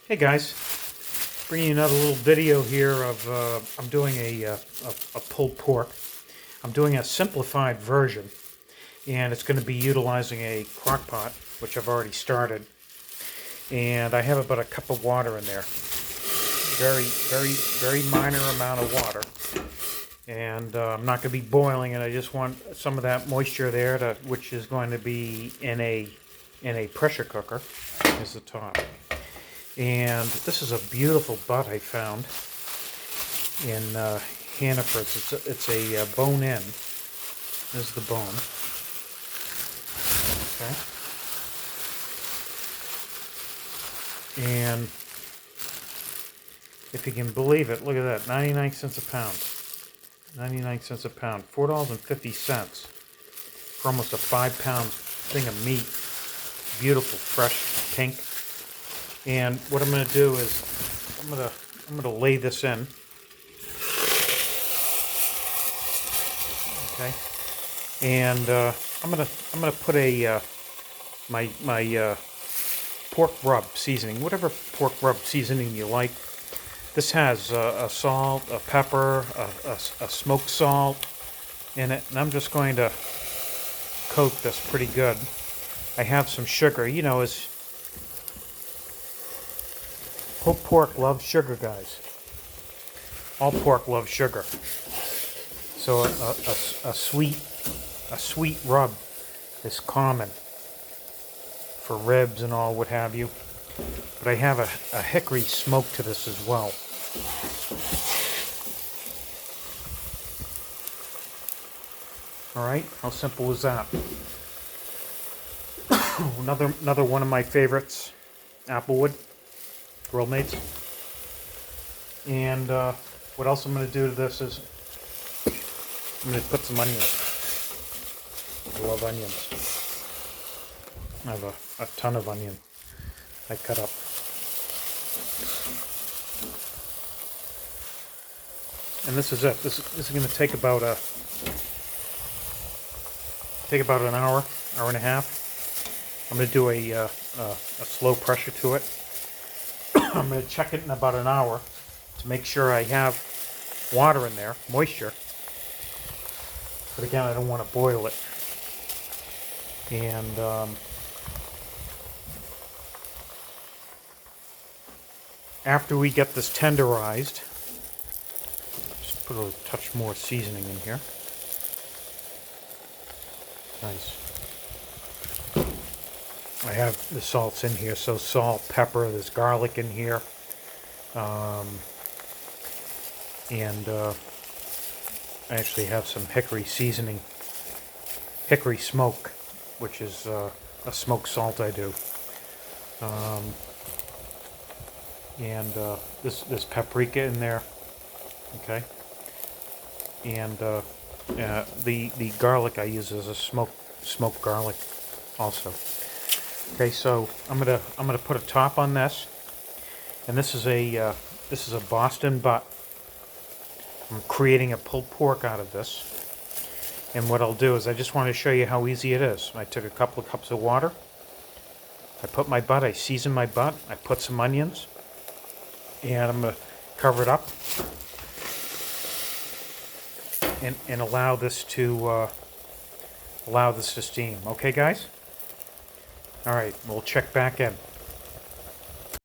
Hey guys, bringing you another little video here of I'm doing a pulled pork. I'm doing a simplified version, and it's going to be utilizing a crock pot, which I've already started, and I have about a cup of water in there. Very minor amount of water, and I'm not going to be boiling it. I just want some of that moisture there, which is going to be in a pressure cooker, is the top. And this is a beautiful butt I found in Hannaford's. It's a bone-in. This is the bone. Okay. And if you can believe it, look at that, 99 cents a pound. 99 cents a pound. $4.50 for almost a 5-pound thing of meat. Beautiful, fresh, pink. And what I'm going to do is I'm going to lay this in. Okay. And I'm going to put a my pork rub seasoning, whatever pork rub seasoning you like. This has a salt, a pepper, a smoked salt in it, and I'm just going to coat this pretty good. I have some sugar. You know, as whole pork loves sugar, guys. All pork loves sugar. So a sweet rub is common for ribs and all, what have you. But I have a hickory smoke to this as well. All right, how simple is that? Another one of my favorites, applewood. Grill mates. And what else I'm going to do to this is I'm going to put some onions. I love onions. I have a ton of onion I cut up. And this is it. This is going to take about an hour and a half. I'm going to do a slow pressure to it. I'm going to check it in about an hour to make sure I have water in there, moisture. But again, I don't want to boil it. And after we get this tenderized, just put a touch more seasoning in here. Nice. I have the salts in here, so salt, pepper, there's garlic in here. And I actually have some hickory seasoning, hickory smoke, which is a smoked salt I do. And this paprika in there, okay. And the garlic I use is a smoked garlic also. Okay, so I'm gonna put a top on this, and this is a Boston butt. I'm creating a pulled pork out of this, and what I'll do is I just want to show you how easy it is. I took a couple of cups of water. I put my butt. I season my butt. I put some onions, and I'm gonna cover it up and allow this to steam. Okay, guys. All right, we'll check back in.